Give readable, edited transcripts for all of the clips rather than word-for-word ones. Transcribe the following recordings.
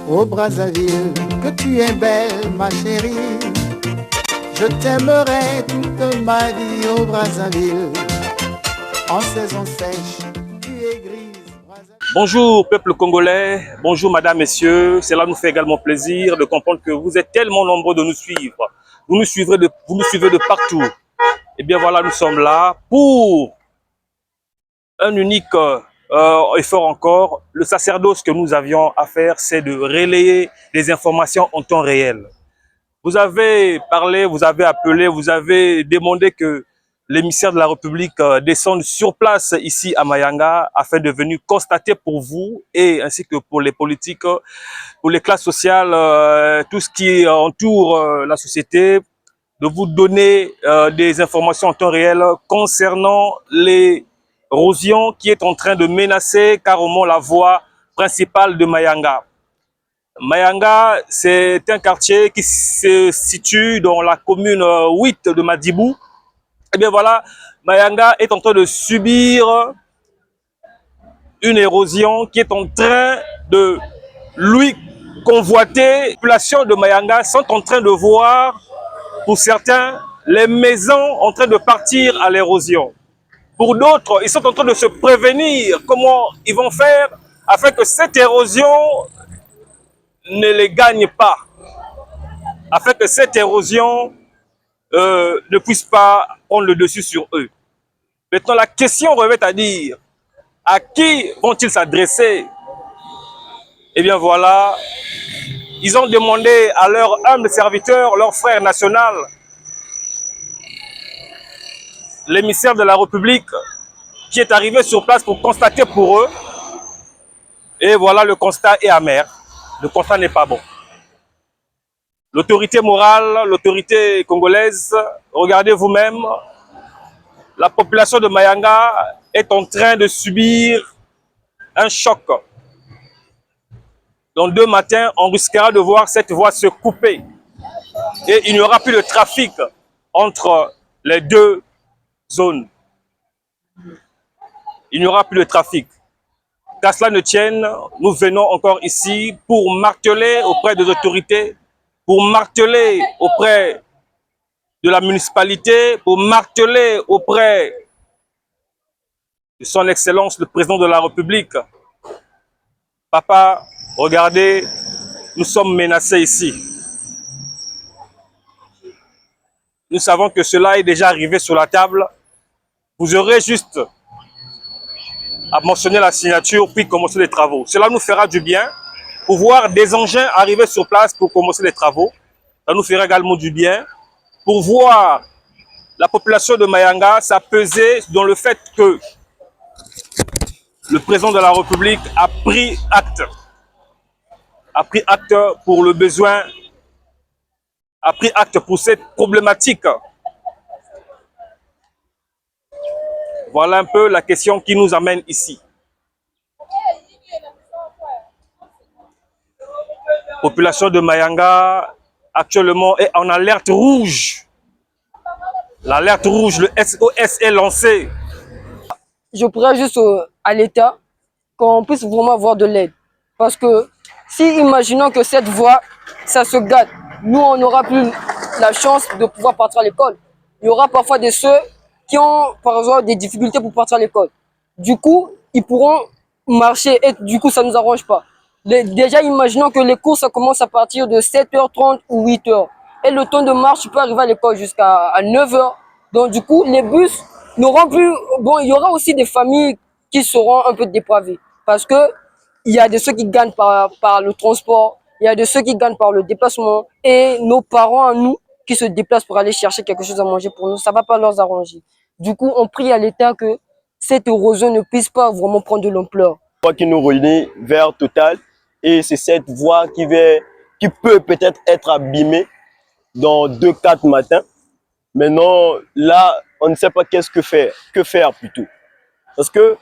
Au Brazzaville, que tu es belle, ma chérie. Je t'aimerai toute ma vie au Brazzaville. En saison sèche, tu es grise. Bonjour peuple congolais, bonjour madame, messieurs. Cela nous fait également plaisir de comprendre que vous êtes tellement nombreux de nous suivre. Vous nous suivez de partout. Et bien voilà, nous sommes là pour un unique effort encore. Le sacerdoce que nous avions à faire, c'est de relayer les informations en temps réel. Vous avez parlé, vous avez appelé, vous avez demandé que l'émissaire de la République descende sur place ici à Mayanga afin de venir constater pour vous et ainsi que pour les politiques, pour les classes sociales, tout ce qui entoure la société, de vous donner des informations en temps réel concernant l'érosion qui est en train de menacer carrément la voie principale de Mayanga. Mayanga, c'est un quartier qui se situe dans la commune 8 de Madibou. Et bien voilà, Mayanga est en train de subir une érosion qui est en train de lui convoiter. Les populations de Mayanga sont en train de voir, pour certains, les maisons en train de partir à l'érosion. Pour d'autres, ils sont en train de se prévenir comment ils vont faire afin que cette érosion ne les gagne pas, afin que cette érosion ne puisse pas prendre le dessus sur eux. Maintenant, la question revient à dire, à qui vont-ils s'adresser? Eh bien voilà, ils ont demandé à leur humble serviteur, leur frère national, l'émissaire de la République, qui est arrivé sur place pour constater pour eux. Et voilà, le constat est amer. Le constat n'est pas bon. L'autorité morale, l'autorité congolaise, regardez vous-même, la population de Mayanga est en train de subir un choc. Dans 2 matins, on risquera de voir cette voie se couper. Et il n'y aura plus de trafic entre les 2 zones. Il n'y aura plus de trafic. Qu'à cela ne tienne, nous venons encore ici pour marteler auprès des autorités, pour marteler auprès de la municipalité, pour marteler auprès de son Excellence, le président de la République. Papa, regardez, nous sommes menacés ici. Nous savons que cela est déjà arrivé sur la table. Vous aurez juste à mentionner la signature puis commencer les travaux. Cela nous fera du bien pour voir des engins arriver sur place pour commencer les travaux. Ça nous fera également du bien pour voir la population de Mayanga s'apeser dans le fait que le président de la République a pris acte pour le besoin, a pris acte pour cette problématique. Voilà un peu la question qui nous amène ici. La population de Mayanga actuellement est en alerte rouge. L'alerte rouge, le SOS est lancé. Je pourrais juste à l'État qu'on puisse vraiment avoir de l'aide. Parce que si, imaginons que cette voie, ça se gâte, nous, on n'aura plus la chance de pouvoir partir à l'école. Il y aura parfois des ceux qui ont, par exemple, des difficultés pour partir à l'école. Du coup, ils pourront marcher et du coup, ça ne nous arrange pas. Déjà, imaginons que les cours, ça commence à partir de 7h30 ou 8h. Et le temps de marche peut arriver à l'école jusqu'à 9h. Donc, du coup, les bus n'auront plus... Bon, il y aura aussi des familles qui seront un peu dépravées. Parce que il y a de ceux qui gagnent par le transport, il y a de ceux qui gagnent par le déplacement. Et nos parents, à nous, qui se déplacent pour aller chercher quelque chose à manger pour nous, ça ne va pas leur arranger. Du coup, on prie à l'État que cette érosion ne puisse pas vraiment prendre de l'ampleur. Qui nous relie vers Total, et c'est cette voie qui peut peut-être être abîmée dans 2-4 matins. Maintenant, là, on ne sait pas qu'est-ce que faire plutôt. Parce que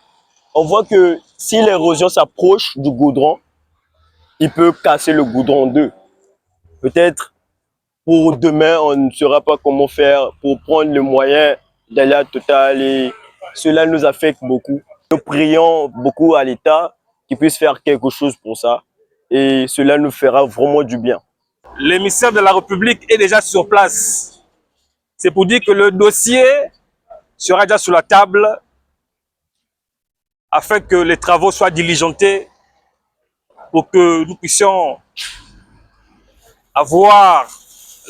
on voit que si l'érosion s'approche du goudron, il peut casser le goudron en 2. Peut-être pour demain, on ne saura pas comment faire pour prendre le moyen d'aller à Total, et cela nous affecte beaucoup. Nous prions beaucoup à l'État qui puisse faire quelque chose pour ça. et cela nous fera vraiment du bien. L'émissaire de la République est déjà sur place. C'est pour dire que le dossier sera déjà sur la table afin que les travaux soient diligentés pour que nous puissions avoir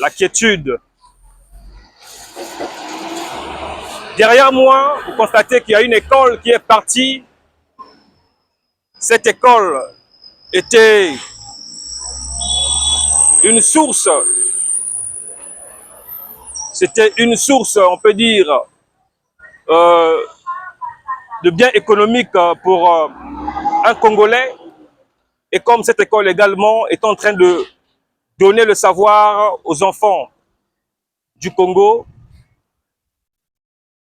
la quiétude. Derrière moi, vous constatez qu'il y a une école qui est partie. Cette école était une source. C'était une source, on peut dire, de biens économiques pour un Congolais. Et comme cette école également est en train de donner le savoir aux enfants du Congo,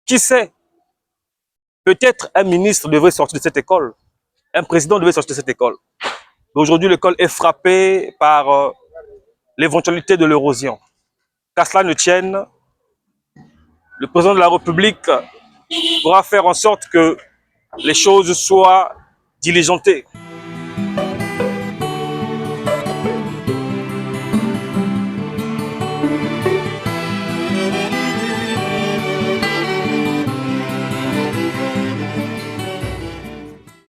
qui sait, peut-être un ministre devrait sortir de cette école, un président devait sortir de cette école. Aujourd'hui, l'école est frappée par l'éventualité de l'érosion. Qu'à cela ne tienne, le président de la République pourra faire en sorte que les choses soient diligentées.